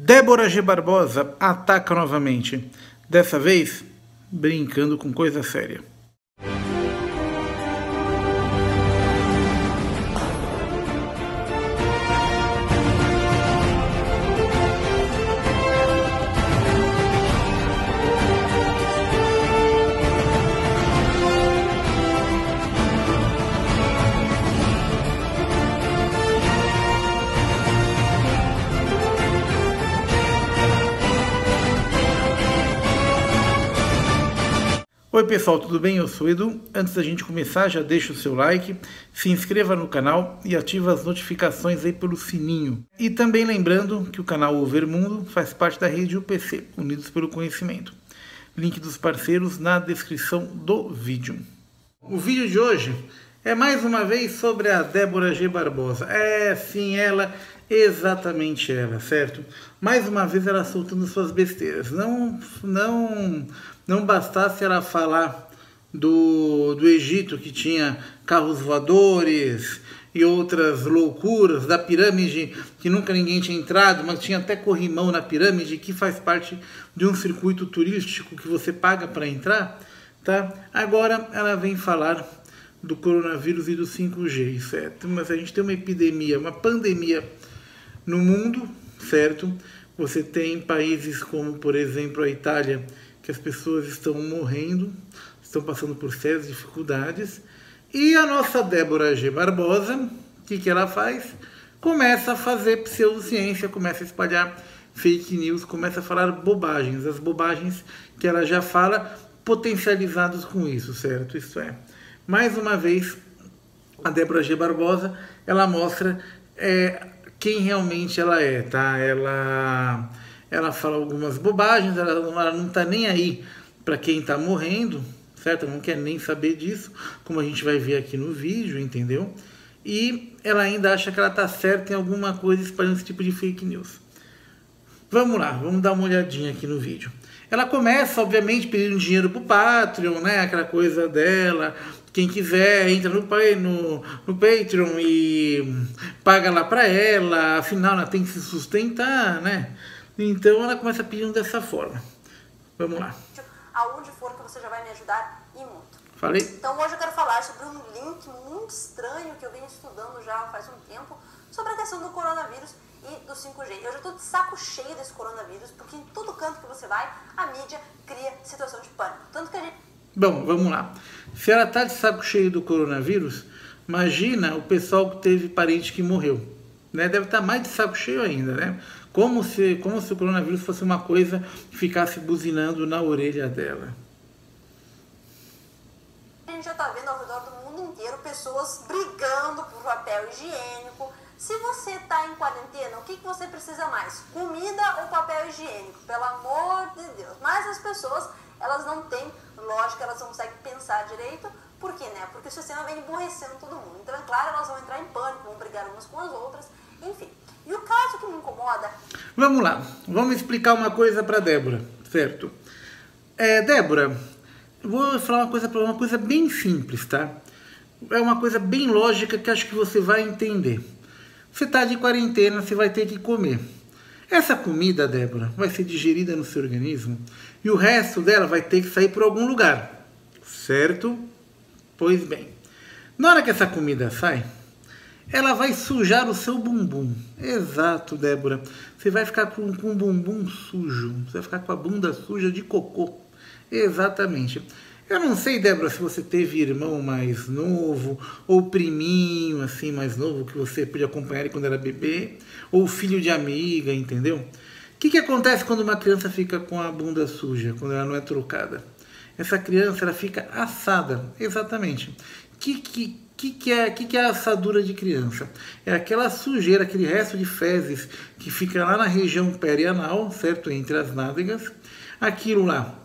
Débora G. Barbosa ataca novamente, dessa vez brincando com coisa séria. Oi pessoal, tudo bem? Eu sou o Edu. Antes da gente começar, já deixa o seu like, se inscreva no canal e ativa as notificações aí pelo sininho. E também lembrando que o canal Overmundo faz parte da rede UPC, Unidos pelo Conhecimento. Link dos parceiros na descrição do vídeo. O vídeo de hoje é mais uma vez sobre a Débora G. Barbosa. É, sim, ela, exatamente ela, certo? Mais uma vez ela soltando suas besteiras. Não bastasse ela falar do Egito, que tinha carros voadores e outras loucuras, da pirâmide, que nunca ninguém tinha entrado, mas tinha até corrimão na pirâmide, que faz parte de um circuito turístico que você paga para entrar, tá? Agora ela vem falar do coronavírus e do 5G, certo? Mas a gente tem uma epidemia, uma pandemia no mundo, certo? Você tem países como, por exemplo, a Itália, que as pessoas estão morrendo, estão passando por sérias dificuldades. E a nossa Débora G. Barbosa, o que ela faz? Começa a fazer pseudociência, começa a espalhar fake news, começa a falar bobagens. As bobagens que ela já fala, potencializados com isso, certo? Isso é. Mais uma vez, a Débora G. Barbosa, ela mostra quem realmente ela é, tá? Ela fala algumas bobagens, ela não está nem aí para quem está morrendo, certo? Ela não quer nem saber disso, como a gente vai ver aqui no vídeo, entendeu? E ela ainda acha que ela está certa em alguma coisa espalhando esse tipo de fake news. Vamos lá, vamos dar uma olhadinha aqui no vídeo. Ela começa, obviamente, pedindo dinheiro pro Patreon, né? Aquela coisa dela. Quem quiser, entra no Patreon e paga lá para ela. Afinal, ela tem que se sustentar, né? Então ela começa pedindo dessa forma. Vamos lá. Aonde for que você já vai me ajudar e muito. Falei? Então hoje eu quero falar sobre um link muito estranho que eu venho estudando já faz um tempo sobre a questão do coronavírus e do 5G. Eu já estou de saco cheio desse coronavírus, porque em todo canto que você vai, a mídia cria situação de pânico. Tanto que a gente... Bom, vamos lá. Se ela está de saco cheio do coronavírus, imagina o pessoal que teve parente que morreu. Né? Deve estar mais de saco cheio ainda, né? Como se o coronavírus fosse uma coisa que ficasse buzinando na orelha dela. A gente já está vendo ao redor do mundo inteiro pessoas brigando por papel higiênico. Se você está em quarentena, o que você precisa mais? Comida ou papel higiênico? Pelo amor de Deus. Mas as pessoas, elas não têm lógica, elas não conseguem pensar direito. Por quê, né? Porque o sistema vem emborrecendo todo mundo. Então, é claro, elas vão entrar em pânico, vão brigar umas com as outras, enfim. E o caso que me incomoda... Vamos lá, vamos explicar uma coisa para Débora, certo? Débora, eu vou falar uma coisa bem simples, tá? É uma coisa bem lógica que acho que você vai entender. Você está de quarentena, você vai ter que comer. Essa comida, Débora, vai ser digerida no seu organismo e o resto dela vai ter que sair por algum lugar, certo? Pois bem, na hora que essa comida sai, ela vai sujar o seu bumbum. Exato, Débora. Você vai ficar com o bumbum sujo. Você vai ficar com a bunda suja de cocô. Exatamente. Eu não sei, Débora, se você teve irmão mais novo, ou priminho, assim, mais novo, que você podia acompanhar ele quando era bebê, ou filho de amiga, entendeu? O que acontece quando uma criança fica com a bunda suja, quando ela não é trocada? Essa criança, ela fica assada. Exatamente. O que é a assadura de criança? É aquela sujeira, aquele resto de fezes que fica lá na região perianal, certo? Entre as nádegas. Aquilo lá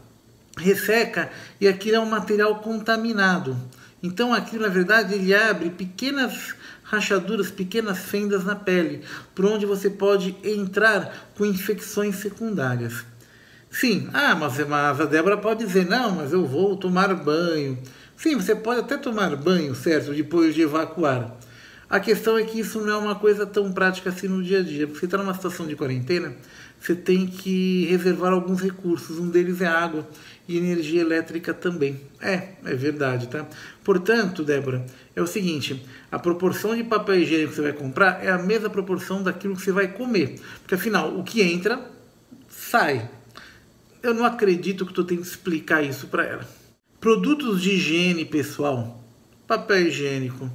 resseca e aquilo é um material contaminado. Então aquilo, na verdade, ele abre pequenas rachaduras, pequenas fendas na pele, por onde você pode entrar com infecções secundárias. Sim, mas a Débora pode dizer, não, mas eu vou tomar banho. Sim, você pode até tomar banho, certo, depois de evacuar. A questão é que isso não é uma coisa tão prática assim no dia a dia. Porque você está numa situação de quarentena, você tem que reservar alguns recursos. Um deles é água e energia elétrica também. É verdade, tá? Portanto, Débora, é o seguinte, a proporção de papel higiênico que você vai comprar é a mesma proporção daquilo que você vai comer. Porque afinal, o que entra, sai. Eu não acredito que estou tendo que explicar isso para ela. Produtos de higiene pessoal, papel higiênico,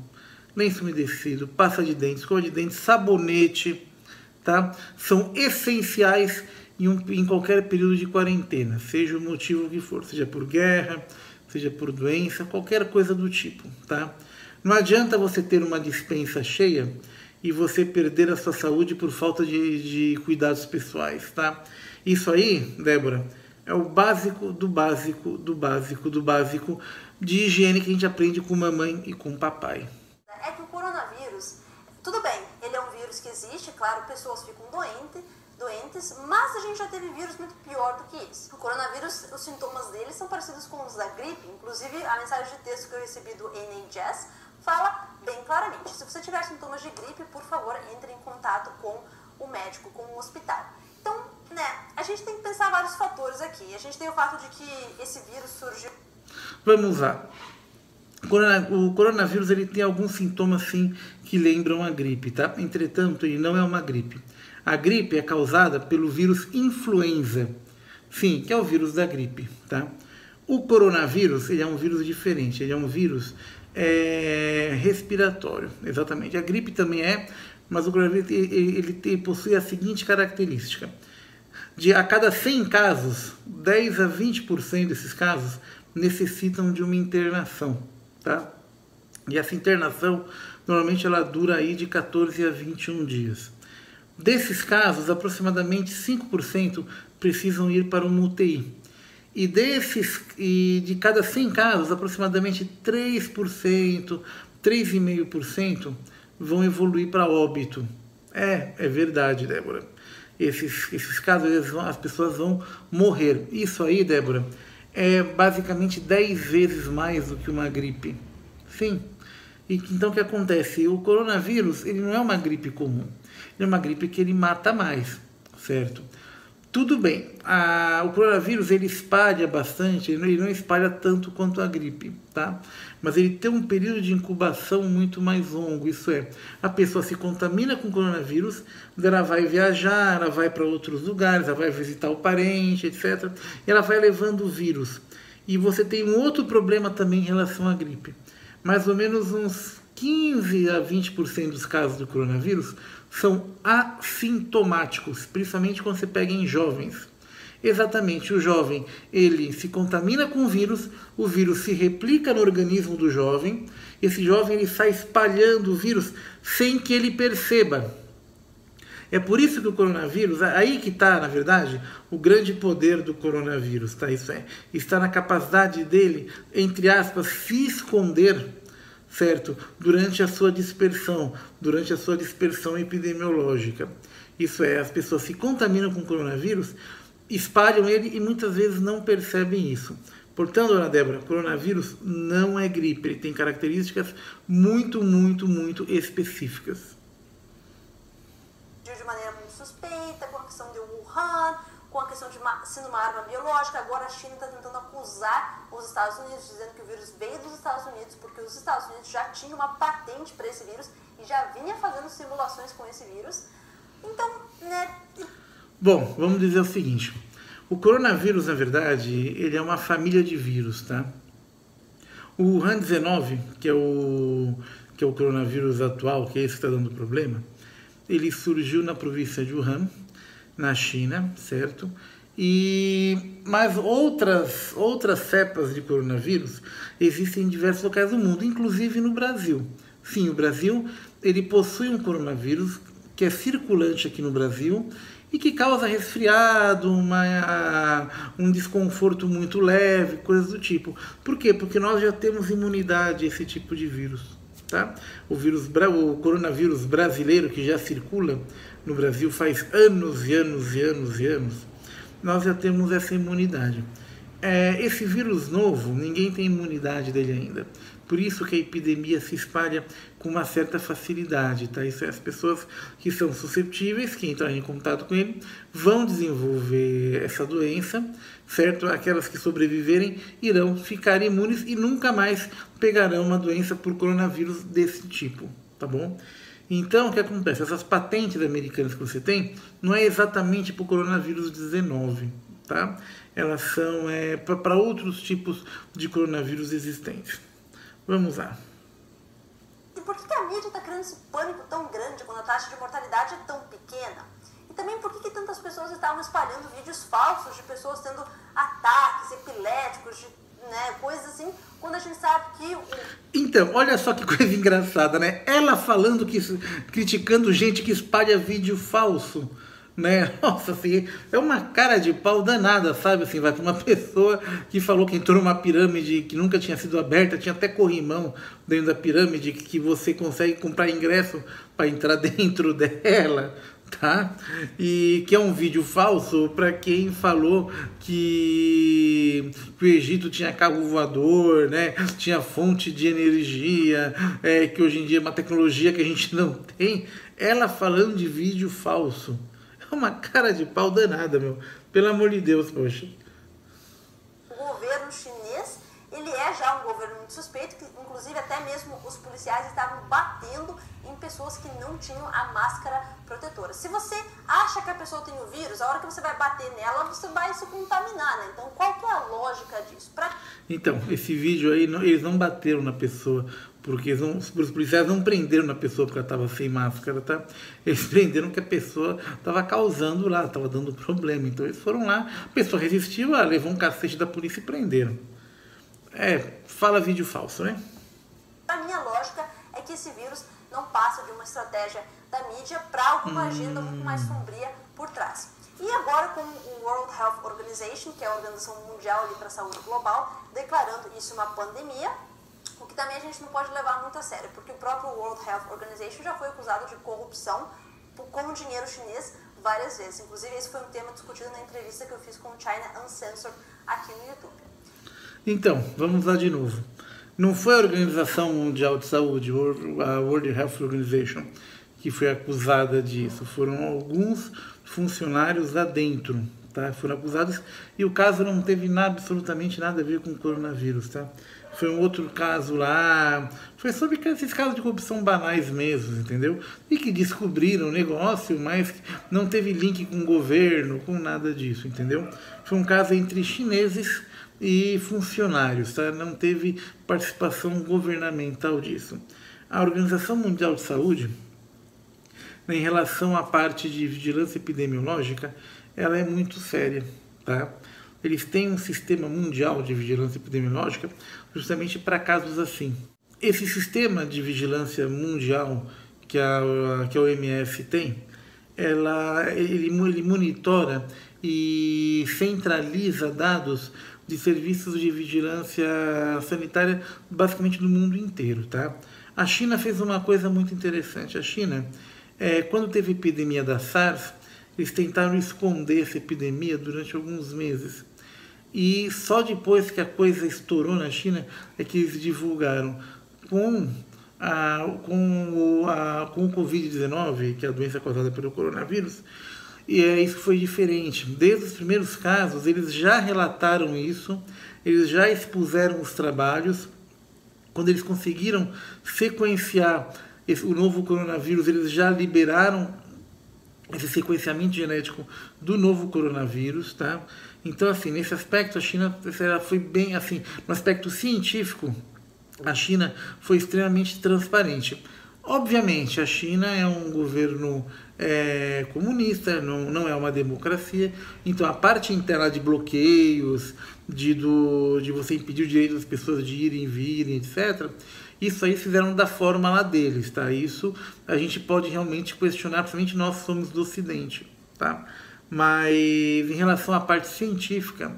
lenço umedecido, pasta de dentes, escova de dentes, sabonete, tá? São essenciais em qualquer período de quarentena, seja o motivo que for, seja por guerra, seja por doença, qualquer coisa do tipo, tá? Não adianta você ter uma despensa cheia e você perder a sua saúde por falta de cuidados pessoais, tá? Isso aí, Débora, é o básico do básico do básico do básico de higiene que a gente aprende com mamãe e com papai. É que o coronavírus, tudo bem, ele é um vírus que existe, claro, pessoas ficam doentes, mas a gente já teve vírus muito pior do que isso. O coronavírus, os sintomas dele são parecidos com os da gripe, inclusive a mensagem de texto que eu recebi do NHS fala bem claramente, se você tiver sintomas de gripe, por favor, entre em contato com o médico, com o hospital. Então, né, a gente tem que pensar vários fatores aqui. A gente tem o fato de que esse vírus surgiu... Vamos lá. O coronavírus ele tem alguns sintomas sim que lembram a gripe, tá? Entretanto, ele não é uma gripe. A gripe é causada pelo vírus influenza, sim, que é o vírus da gripe, tá? O coronavírus ele é um vírus diferente, ele é um vírus respiratório, exatamente. A gripe também mas o coronavírus ele possui a seguinte característica: a cada 100 casos, 10 a 20% desses casos necessitam de uma internação, tá? E essa internação, normalmente ela dura aí de 14 a 21 dias. Desses casos, aproximadamente 5% precisam ir para uma UTI. E de cada 100 casos, aproximadamente 3%, 3,5% vão evoluir para óbito. É verdade, Débora. Esses casos, as pessoas vão morrer. Isso aí, Débora, é basicamente 10 vezes mais do que uma gripe. Sim. E então o que acontece? O coronavírus ele não é uma gripe comum. Ele é uma gripe que ele mata mais, certo? Tudo bem, o coronavírus ele espalha bastante, ele não espalha tanto quanto a gripe, tá? Mas ele tem um período de incubação muito mais longo, isso é, a pessoa se contamina com coronavírus, ela vai viajar, ela vai para outros lugares, ela vai visitar o parente, etc. E ela vai levando o vírus. E você tem um outro problema também em relação à gripe. Mais ou menos uns 15 a 20% dos casos do coronavírus são assintomáticos, principalmente quando você pega em jovens. Exatamente, o jovem, ele se contamina com o vírus se replica no organismo do jovem, esse jovem ele sai espalhando o vírus sem que ele perceba. É por isso que o coronavírus, aí que está, na verdade, o grande poder do coronavírus, tá? Isso está na capacidade dele, entre aspas, se esconder, certo? Durante a sua dispersão epidemiológica. Isso é, as pessoas se contaminam com o coronavírus, espalham ele e muitas vezes não percebem isso. Portanto, dona Débora, coronavírus não é gripe, ele tem características muito, muito, muito específicas. De maneira muito suspeita, com a questão de Wuhan, com a questão de sendo uma arma biológica. Agora a China está tentando acusar os Estados Unidos, dizendo que o vírus veio dos Estados Unidos, porque os Estados Unidos já tinham uma patente para esse vírus e já vinha fazendo simulações com esse vírus. Então, né... Bom, vamos dizer o seguinte, o coronavírus, na verdade, ele é uma família de vírus, tá? O Wuhan 19, que é o coronavírus atual, que é esse que está dando problema, ele surgiu na província de Wuhan, na China, certo? Mas outras cepas de coronavírus existem em diversos locais do mundo, inclusive no Brasil. Sim, o Brasil ele possui um coronavírus que é circulante aqui no Brasil e que causa resfriado, um desconforto muito leve, coisas do tipo. Por quê? Porque nós já temos imunidade a esse tipo de vírus. Tá? O coronavírus brasileiro, que já circula no Brasil faz anos e anos e anos e anos, nós já temos essa imunidade. Esse vírus novo, ninguém tem imunidade dele ainda. Por isso que a epidemia se espalha com uma certa facilidade, tá? Isso é, as pessoas que são suscetíveis, que entrarem em contato com ele, vão desenvolver essa doença, certo? Aquelas que sobreviverem irão ficar imunes e nunca mais pegarão uma doença por coronavírus desse tipo, tá bom? Então, o que acontece? Essas patentes americanas que você tem não é exatamente para o coronavírus 19, tá? Elas são para outros tipos de coronavírus existentes. Vamos lá. E por que a mídia está criando esse pânico tão grande quando a taxa de mortalidade é tão pequena? E também por que tantas pessoas estavam espalhando vídeos falsos de pessoas tendo ataques epiléticos, coisas assim, quando a gente sabe que... Então, olha só que coisa engraçada, né? Ela falando criticando gente que espalha vídeo falso, né? Nossa, assim, é uma cara de pau danada, sabe? Assim, vai para uma pessoa que falou que entrou numa pirâmide que nunca tinha sido aberta, tinha até corrimão dentro da pirâmide, que você consegue comprar ingresso para entrar dentro dela, tá? E que é um vídeo falso para quem falou que o Egito tinha carro voador, né? Tinha fonte de energia, que hoje em dia é uma tecnologia que a gente não tem. Ela falando de vídeo falso. É uma cara de pau danada, meu. Pelo amor de Deus, poxa. O governo chinês, ele é já um governo muito suspeito, que inclusive até mesmo os policiais estavam batendo em pessoas que não tinham a máscara protetora. Se você acha que a pessoa tem o vírus, a hora que você vai bater nela, você vai se contaminar, né? Então, qual que é a lógica disso? Então, esse vídeo aí, eles não bateram na pessoa, porque os policiais não prenderam na pessoa porque ela estava sem máscara, tá? Eles prenderam que a pessoa estava causando lá, estava dando problema. Então eles foram lá, a pessoa resistiu, levou um cacete da polícia e prenderam. Fala vídeo falso, né? A minha lógica é que esse vírus não passa de uma estratégia da mídia para alguma agenda muito mais sombria por trás. E agora com o World Health Organization, que é a Organização Mundial para a Saúde Global, declarando isso uma pandemia, o que também a gente não pode levar muito a sério, porque o próprio World Health Organization já foi acusado de corrupção com o dinheiro chinês várias vezes. Inclusive, esse foi um tema discutido na entrevista que eu fiz com o China Uncensored aqui no YouTube. Então, vamos lá de novo. Não foi a Organização Mundial de Saúde, a World Health Organization, que foi acusada disso. Foram alguns funcionários lá dentro, tá? Foram acusados e o caso não teve absolutamente nada a ver com o coronavírus, tá? Foi um outro caso lá, foi sobre esses casos de corrupção banais mesmo, entendeu? E que descobriram o negócio, mas não teve link com o governo, com nada disso, entendeu? Foi um caso entre chineses e funcionários, tá? Não teve participação governamental disso. A Organização Mundial de Saúde, em relação à parte de vigilância epidemiológica, ela é muito séria, tá? Eles têm um sistema mundial de vigilância epidemiológica justamente para casos assim. Esse sistema de vigilância mundial que a OMS tem, ele monitora e centraliza dados de serviços de vigilância sanitária basicamente no mundo inteiro, tá? A China fez uma coisa muito interessante. A China, quando teve a epidemia da SARS, eles tentaram esconder essa epidemia durante alguns meses. E só depois que a coisa estourou na China é que eles divulgaram. Com o Covid-19, que é a doença causada pelo coronavírus, e isso foi diferente. Desde os primeiros casos, eles já relataram isso, eles já expuseram os trabalhos. Quando eles conseguiram sequenciar o novo coronavírus, eles já liberaram esse sequenciamento genético do novo coronavírus, tá? Então, assim, nesse aspecto, a China foi bem, assim, no aspecto científico, a China foi extremamente transparente. Obviamente, a China é um governo comunista, não é uma democracia, então a parte interna de bloqueios, de você impedir o direito das pessoas de irem, virem, etc., isso aí fizeram da forma lá deles, tá? Isso a gente pode realmente questionar, principalmente nós somos do Ocidente, tá? Mas em relação à parte científica,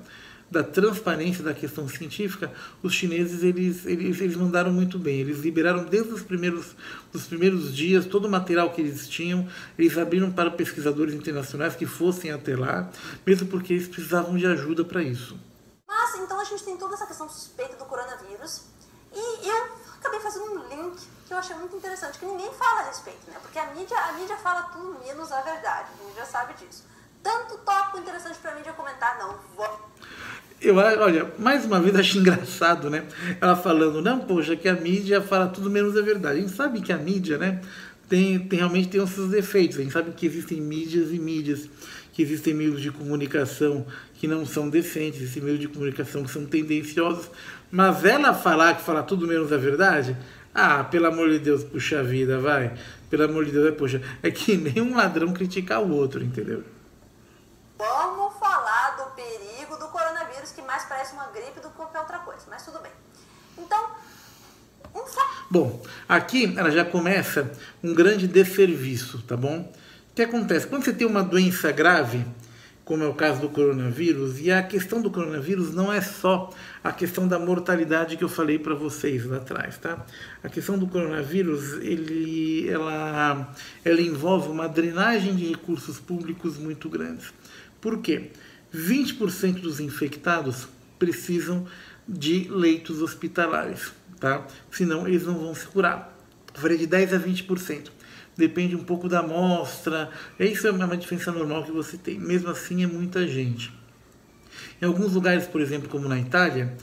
da transparência da questão científica, os chineses eles mandaram muito bem. Eles liberaram desde os primeiros dias todo o material que eles tinham, eles abriram para pesquisadores internacionais que fossem até lá, mesmo porque eles precisavam de ajuda para isso. Mas então a gente tem toda essa questão suspeita do coronavírus, e eu acabei fazendo um link que eu achei muito interessante, que ninguém fala a respeito, né? Porque a mídia fala tudo menos a verdade, a gente já sabe disso. Tanto tópico interessante pra mídia comentar, não vou... Olha, mais uma vez acho engraçado, né? Ela falando, não, poxa, que a mídia fala tudo menos a verdade. A gente sabe que a mídia, né, realmente tem os seus defeitos. A gente sabe que existem mídias e mídias, que existem meios de comunicação que não são decentes, existem meios de comunicação que são tendenciosos. Mas ela falar que fala tudo menos a verdade, pelo amor de Deus, puxa vida, vai. Pelo amor de Deus, poxa, é que nem um ladrão criticar o outro, entendeu? Vamos falar do perigo do coronavírus, que mais parece uma gripe do que qualquer outra coisa, mas tudo bem. Então, bom, aqui ela já começa um grande desserviço, tá bom? O que acontece? Quando você tem uma doença grave, como é o caso do coronavírus, e a questão do coronavírus não é só a questão da mortalidade que eu falei para vocês lá atrás, tá? A questão do coronavírus, ela envolve uma drenagem de recursos públicos muito grandes. Por quê? 20% dos infectados precisam de leitos hospitalares, tá? Senão eles não vão se curar. Varia de 10% a 20%. Depende um pouco da amostra. Isso é uma diferença normal que você tem. Mesmo assim, é muita gente. Em alguns lugares, por exemplo, como na Itália,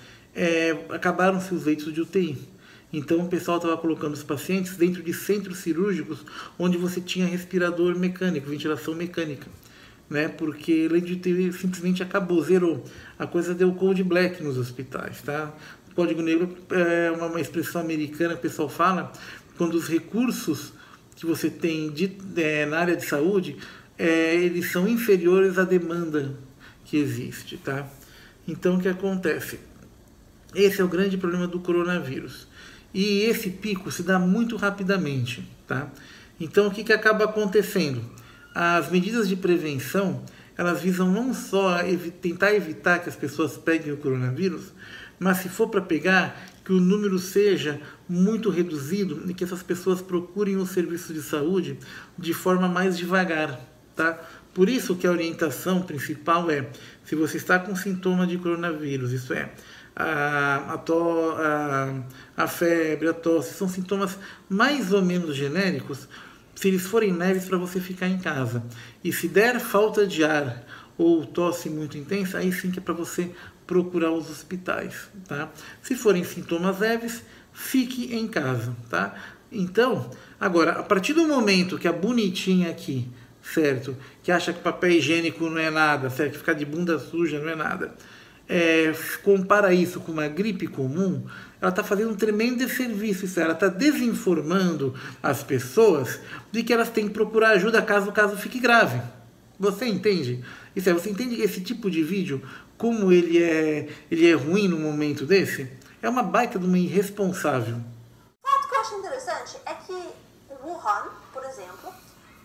acabaram-se os leitos de UTI. Então, o pessoal estava colocando os pacientes dentro de centros cirúrgicos onde você tinha respirador mecânico, ventilação mecânica. Né, porque leite de UTI simplesmente acabou, zerou. A coisa deu cold black nos hospitais, tá? O código negro é uma expressão americana que o pessoal fala quando os recursos que você tem na área de saúde, eles são inferiores à demanda que existe, tá? Então, o que acontece? Esse é o grande problema do coronavírus. E esse pico se dá muito rapidamente, tá? Então, o que acaba acontecendo? As medidas de prevenção, elas visam não só tentar evitar que as pessoas peguem o coronavírus, mas se for para pegar, que o número seja muito reduzido e que essas pessoas procurem o serviço de saúde de forma mais devagar, tá? Por isso que a orientação principal se você está com sintoma de coronavírus, isso é, a febre, a tosse, são sintomas mais ou menos genéricos. Se eles forem leves, para você ficar em casa. E se der falta de ar ou tosse muito intensa, aí sim que é para você procurar os hospitais, tá? Se forem sintomas leves, fique em casa, tá? Então, agora, a partir do momento que a bonitinha aqui, certo? Que acha que papel higiênico não é nada, certo? Que ficar de bunda suja não é nada. Compara isso com uma gripe comum, ela está fazendo um tremendo desserviço. Ela está desinformando as pessoas de que elas têm que procurar ajuda caso o caso fique grave. Você entende? Você entende esse tipo de vídeo, como ele é ruim num momento desse? É uma baita de uma irresponsável. O fato que eu acho interessante é que Wuhan, por exemplo,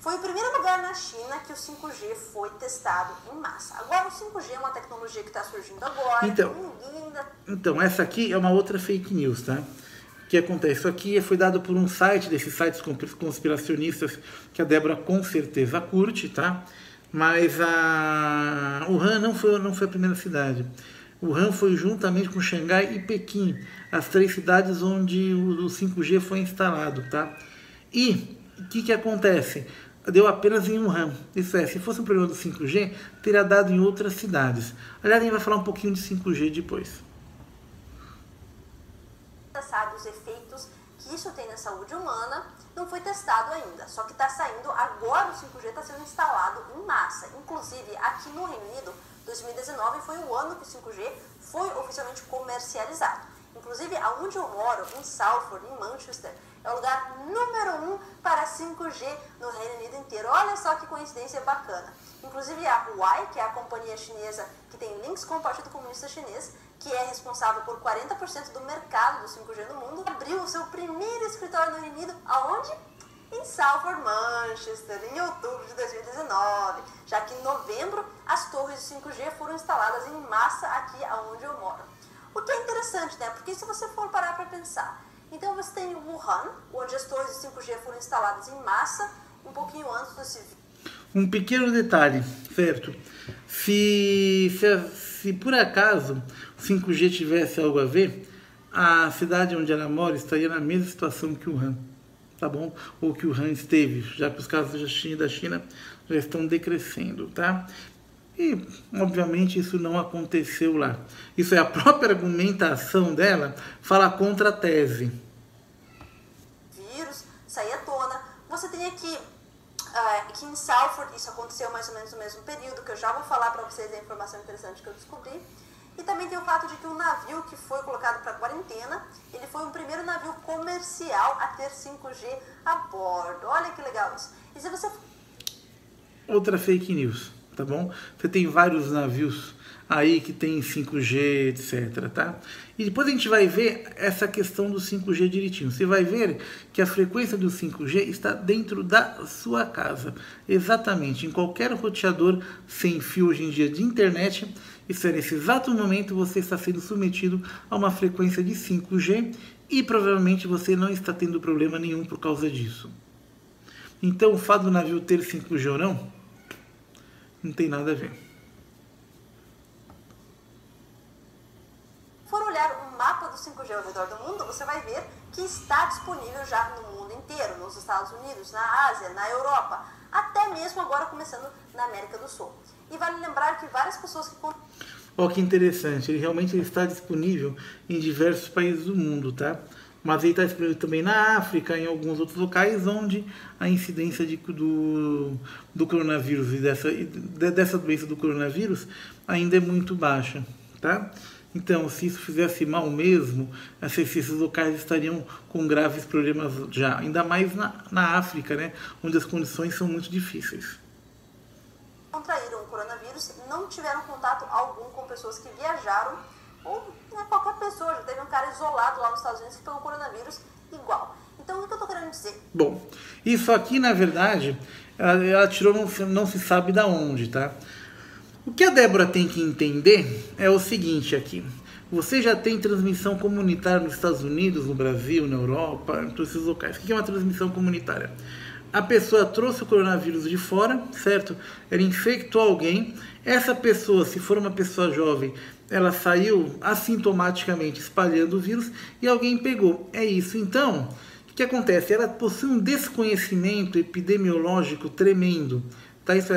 foi o primeiro lugar na China que o 5G foi testado em massa. Agora o 5G é uma tecnologia que está surgindo agora. Então, essa aqui é uma outra fake news, tá? O que acontece? Isso aqui foi dado por um site, desses sites conspiracionistas, que a Débora com certeza curte, tá? Mas Wuhan não foi a primeira cidade. Wuhan foi juntamente com Xangai e Pequim, as 3 cidades onde o 5G foi instalado, tá? E o que acontece? Deu apenas em Wuhan. Isso é, se fosse um problema do 5G, teria dado em outras cidades. Aliás, a gente vai falar um pouquinho de 5G depois. Sabe os efeitos que isso tem na saúde humana, não foi testado ainda. Só que está saindo, agora o 5G está sendo instalado em massa. Inclusive, aqui no Reino Unido, 2019 foi o ano que o 5G foi oficialmente comercializado. Inclusive, aonde eu moro, em Salford, em Manchester, é o lugar número 1 para 5G no Reino Unido inteiro. Olha só que coincidência bacana. Inclusive a Huawei, que é a companhia chinesa que tem links com o Partido Comunista Chinês, que é responsável por 40% do mercado do 5G no mundo, abriu o seu primeiro escritório no Reino Unido, aonde? Em Salford, Manchester, em outubro de 2019. Já que em novembro, as torres de 5G foram instaladas em massa aqui aonde eu moro. O que é interessante, né? Porque se você for parar para pensar, então você tem Wuhan, onde as torres de 5G foram instaladas em massa, um pouquinho antes desse vídeo. Um pequeno detalhe, certo? Se por acaso o 5G tivesse algo a ver, a cidade onde ela mora estaria na mesma situação que Wuhan, tá bom? Ou que Wuhan esteve, já que os casos da China já estão decrescendo, tá? E, obviamente, isso não aconteceu lá. Isso é a própria argumentação dela, fala contra a tese. Vírus sair à tona. Você tem aqui que em Salford, isso aconteceu mais ou menos no mesmo período, que eu já vou falar para vocês a informação interessante que eu descobri. E também tem o fato de que o navio que foi colocado para quarentena, ele foi o primeiro navio comercial a ter 5G a bordo. Olha que legal isso. E se você... Outra fake news, tá bom? Você tem vários navios aí que tem 5G, etc, tá? E depois a gente vai ver essa questão do 5G direitinho. Você vai ver que a frequência do 5G está dentro da sua casa. Exatamente, em qualquer roteador sem fio hoje em dia de internet, isso é, nesse exato momento você está sendo submetido a uma frequência de 5G e provavelmente você não está tendo problema nenhum por causa disso. Então o fato do navio ter 5G ou não tem nada a ver. For olhar o mapa do 5G ao redor do mundo, você vai ver que está disponível já no mundo inteiro, nos Estados Unidos, na Ásia, na Europa, até mesmo agora começando na América do Sul. E vale lembrar que várias pessoas que... Olha que interessante, ele realmente está disponível em diversos países do mundo, tá? Mas ele está disponível também na África, em alguns outros locais onde a incidência do coronavírus e dessa doença do coronavírus ainda é muito baixa, tá? Então, se isso fizesse mal mesmo, esses locais estariam com graves problemas já, ainda mais na África, né? Onde as condições são muito difíceis. Contraíram o coronavírus, não tiveram contato algum com pessoas que viajaram, ou qualquer pessoa, já teve um cara isolado lá nos Estados Unidos que pegou coronavírus igual. Então, o que eu estou querendo dizer? Bom, isso aqui, na verdade, ela tirou não se sabe da onde, tá? O que a Débora tem que entender é o seguinte aqui. Você já tem transmissão comunitária nos Estados Unidos, no Brasil, na Europa, em todos esses locais. O que é uma transmissão comunitária? A pessoa trouxe o coronavírus de fora, certo? Ela infectou alguém. Essa pessoa, se for uma pessoa jovem, ela saiu assintomaticamente espalhando o vírus e alguém pegou. É isso. Então, o que acontece? Ela possui um desconhecimento epidemiológico tremendo. Tá? Isso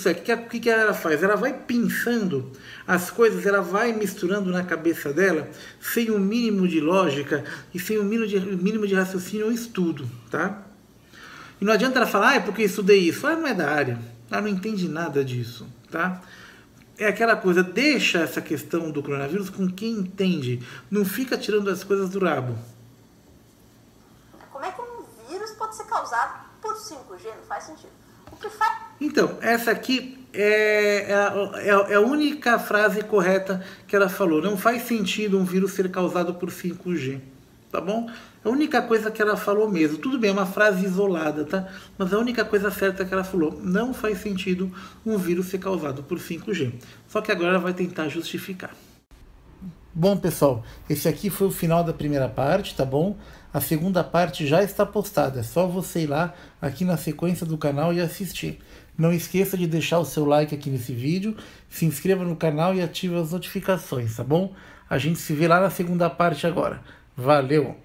é. O que ela faz? Ela vai pensando as coisas, ela vai misturando na cabeça dela, sem o mínimo de lógica e sem o mínimo de raciocínio ou estudo, tá? E não adianta ela falar, é porque eu estudei isso. Ela não é da área, ela não entende nada disso, tá? É aquela coisa, deixa essa questão do coronavírus com quem entende, não fica tirando as coisas do rabo. Como é que um vírus pode ser causado por 5G? Não faz sentido. O que faz... Então, essa aqui é a única frase correta que ela falou. Não faz sentido um vírus ser causado por 5G, tá bom? A única coisa que ela falou mesmo. Tudo bem, é uma frase isolada, tá? Mas a única coisa certa que ela falou. Não faz sentido um vírus ser causado por 5G. Só que agora ela vai tentar justificar. Bom, pessoal, esse aqui foi o final da primeira parte, tá bom? A segunda parte já está postada, é só você ir lá aqui na sequência do canal e assistir. Não esqueça de deixar o seu like aqui nesse vídeo, se inscreva no canal e ative as notificações, tá bom? A gente se vê lá na segunda parte agora. Valeu!